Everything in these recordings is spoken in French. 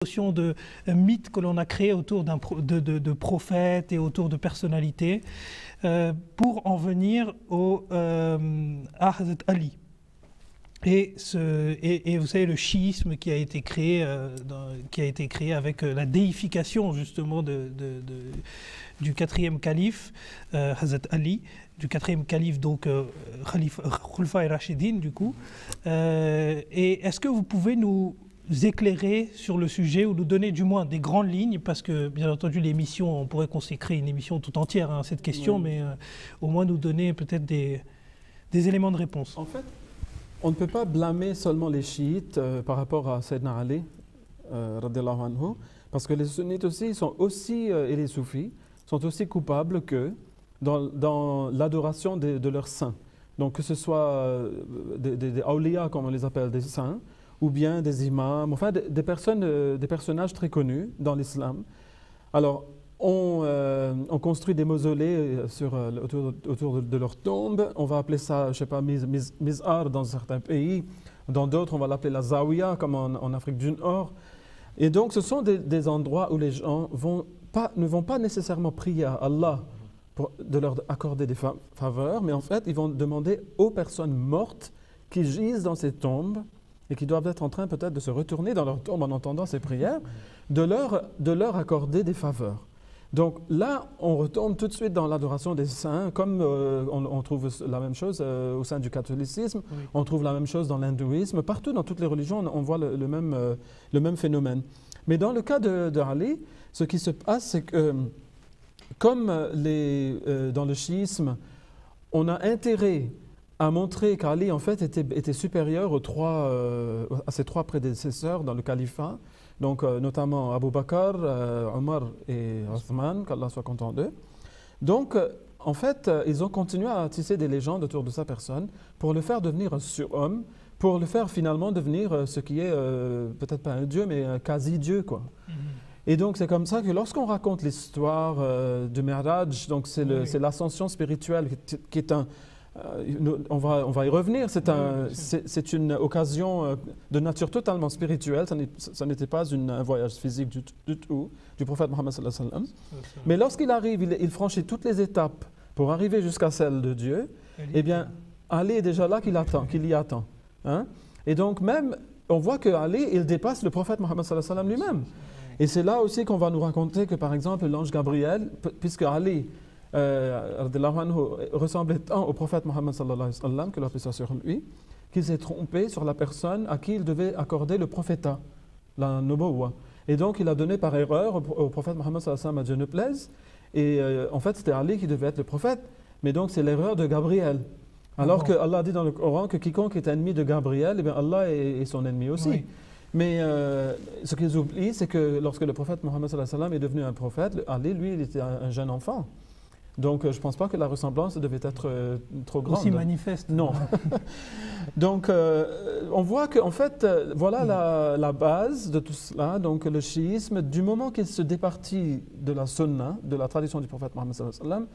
notion de mythe que l'on a créé autour de prophètes et autour de personnalités pour en venir à Hazrat Ali. Et vous savez, le chiisme qui a été créé avec la déification justement du quatrième calife, Hazrat Ali, du quatrième calife, donc Khulfa Rashidin du coup. Et est-ce que vous pouvez nous éclairer sur le sujet ou nous donner du moins des grandes lignes, parce que bien entendu l'émission, on pourrait consacrer une émission tout entière à cette question, oui. Mais au moins nous donner peut-être des éléments de réponse. En fait, on ne peut pas blâmer seulement les chiites par rapport à Sayyidina Ali, radiallahu anhu, parce que les sunnites aussi, et les soufis sont aussi coupables qu'eux dans l'adoration de leurs saints. Donc que ce soit des awliya, comme on les appelle, des saints, ou bien des imams, enfin des personnages très connus dans l'islam. Alors, on construit des mausolées autour de leur tombe. On va appeler ça, je ne sais pas, mizar dans certains pays. Dans d'autres, on va l'appeler la zawiya, comme en Afrique du Nord. Et donc, ce sont des endroits où les gens ne vont pas nécessairement prier à Allah de leur accorder des faveurs, mais en fait, ils vont demander aux personnes mortes qui gisent dans ces tombes et qui doivent être en train peut-être de se retourner dans leur tombe en entendant ces prières, de leur accorder des faveurs. Donc là, on retombe tout de suite dans l'adoration des saints, comme on trouve la même chose au sein du catholicisme, oui. On trouve la même chose dans l'hindouisme, partout dans toutes les religions, on voit le même phénomène. Mais dans le cas de Ali, ce qui se passe, c'est que comme dans le chiisme, on a intérêt à montrer qu'Ali en fait était supérieur à ses trois prédécesseurs dans le califat, donc notamment Abu Bakr, Omar et Othman, qu'Allah soit content d'eux. Donc en fait, ils ont continué à tisser des légendes autour de sa personne pour le faire devenir un surhomme, pour le faire finalement devenir ce qui est peut-être pas un dieu, mais un quasi-dieu, quoi. Et donc c'est comme ça que lorsqu'on raconte l'histoire du Mi'raj, donc c'est l'ascension spirituelle qui est on va y revenir, c'est une occasion de nature totalement spirituelle, ça n'était pas un voyage physique du tout, du prophète Mohammed sallallahu alayhi wa sallam. Mais lorsqu'il arrive, il franchit toutes les étapes pour arriver jusqu'à celle de Dieu, eh bien, Ali est déjà là qu'il y attend. Hein? Et donc même, on voit que Ali, il dépasse le prophète Mohammed sallallahu alayhi wa sallam lui-même. Et c'est là aussi qu'on va nous raconter que par exemple l'ange Gabriel, puisque Ali ressemblait tant au prophète Mohammed sallallahu alayhi wa sallam, que la paix soit sur lui, qu'il s'est trompé sur la personne à qui il devait accorder le prophétat, la nubuwwa. Et donc il a donné par erreur au prophète Mohammed sallallahu alayhi wa sallam, à Dieu ne plaise, et en fait c'était Ali qui devait être le prophète, mais donc c'est l'erreur de Gabriel. Alors que Allah dit dans le Coran que quiconque est ennemi de Gabriel, eh bien Allah est son ennemi aussi. Oui. Mais ce qu'ils oublient, c'est que lorsque le prophète Mohammed sallallahu alayhi wa sallam est devenu un prophète, Ali, lui, il était un jeune enfant. Donc, je ne pense pas que la ressemblance devait être trop grande. Aussi manifeste. Non. Donc, on voit qu'en fait, voilà la base de tout cela. Donc, le chiisme, du moment qu'il se départit de la sunna, de la tradition du prophète Mohammed sallallahu alayhi wa sallam,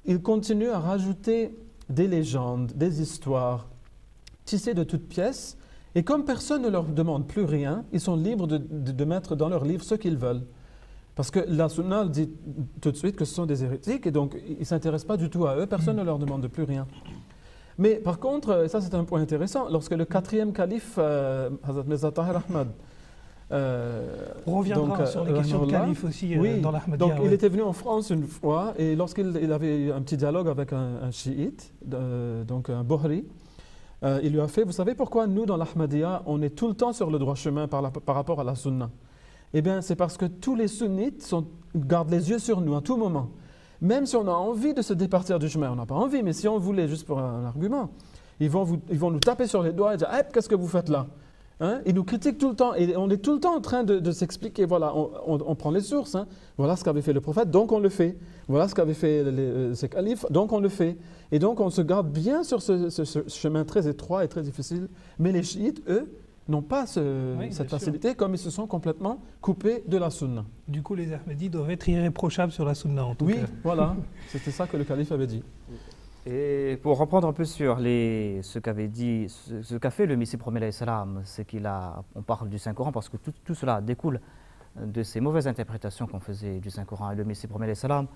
il continue à rajouter des légendes, des histoires, tissées de toutes pièces. Et comme personne ne leur demande plus rien, ils sont libres de mettre dans leur livre ce qu'ils veulent. Parce que la sunna dit tout de suite que ce sont des hérétiques et donc ils ne s'intéressent pas du tout à eux, personne ne leur demande plus rien. Mais par contre, et ça c'est un point intéressant, lorsque le quatrième calife, Hazrat Mirza Tahir Ahmad, on reviendra sur les questions de calife aussi oui, dans l'Ahmadiyya. Donc il était venu en France une fois et lorsqu'il avait eu un petit dialogue avec un chiite, donc un Bohri, il lui a fait, vous savez pourquoi nous dans l'Ahmadiyya, on est tout le temps sur le droit chemin par rapport à la sunna? Eh bien, c'est parce que tous les sunnites gardent les yeux sur nous à tout moment. Même si on a envie de se départir du chemin, on n'a pas envie, mais si on voulait, juste pour un argument, ils vont nous taper sur les doigts et dire « qu'est-ce que vous faites là ?» Hein? Ils nous critiquent tout le temps et on est tout le temps en train de s'expliquer. Voilà, on prend les sources. Hein? Voilà ce qu'avait fait le prophète, donc on le fait. Voilà ce qu'avaient fait ces califes, donc on le fait. Et donc on se garde bien sur ce chemin très étroit et très difficile. Mais les chiites, eux, n'ont pas cette facilité, comme ils se sont complètement coupés de la sunna. Du coup, les Ahmadis doivent être irréprochables sur la sunna, en tout cas. Oui, voilà. C'était ça que le calife avait dit. Et pour reprendre un peu sur ce qu'avait dit, ce qu'a fait le Messie premier alayhi salam, c'est on parle du Saint-Coran parce que tout cela découle de ces mauvaises interprétations qu'on faisait du Saint-Coran. Et le Messie premier alayhi salam,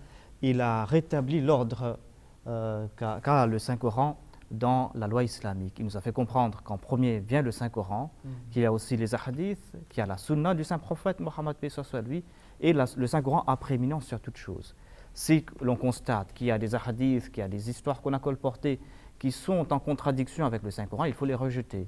il a rétabli l'ordre qu'a le Saint-Coran dans la loi islamique. Il nous a fait comprendre qu'en premier vient le Saint-Coran, qu'il y a aussi les hadiths, qu'il y a la sunna du Saint-Prophète Mohammed soit lui, et le Saint-Coran a prééminence sur toute chose. Si l'on constate qu'il y a des hadiths, qu'il y a des histoires qu'on a colportées qui sont en contradiction avec le Saint-Coran, il faut les rejeter.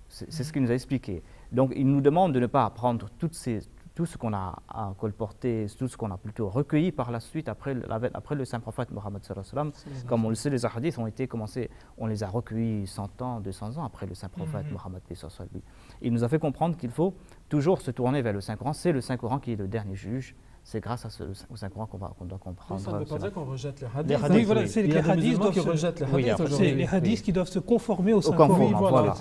C'est ce qu'il nous a expliqué. Donc il nous demande de ne pas prendre tout ce qu'on a colporté, tout ce qu'on a plutôt recueilli par la suite après le Saint-Prophète Mohammed sallallahu alayhi wa sallam. Comme on le sait, les hadiths ont été commencés, on les a recueillis 100 ans, 200 ans après le Saint-Prophète Mohammed sallallahu alayhi wa sallam. Il nous a fait comprendre qu'il faut toujours se tourner vers le Saint-Coran. C'est le Saint-Coran qui est le dernier juge. C'est grâce au Saint-Coran qu'on doit comprendre. Ça ne veut pas dire qu'on rejette les hadiths. Les hadiths, oui, voilà, c'est les hadiths qui rejettent les hadiths aujourd'hui. C'est les hadiths qui doivent se conformer au Saint-Coran. Oui, voilà.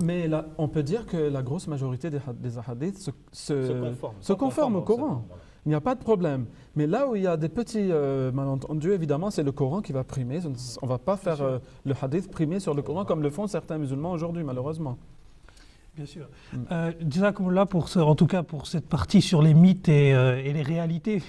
Mais là, on peut dire que la grosse majorité des hadiths se conforment au Coran. Il n'y a pas de problème. Mais là où il y a des petits malentendus, évidemment, c'est le Coran qui va primer. On ne va pas faire le hadith primer sur le Coran comme le font certains musulmans aujourd'hui, malheureusement. Bien sûr. Jazakumullah en tout cas pour cette partie sur les mythes et les réalités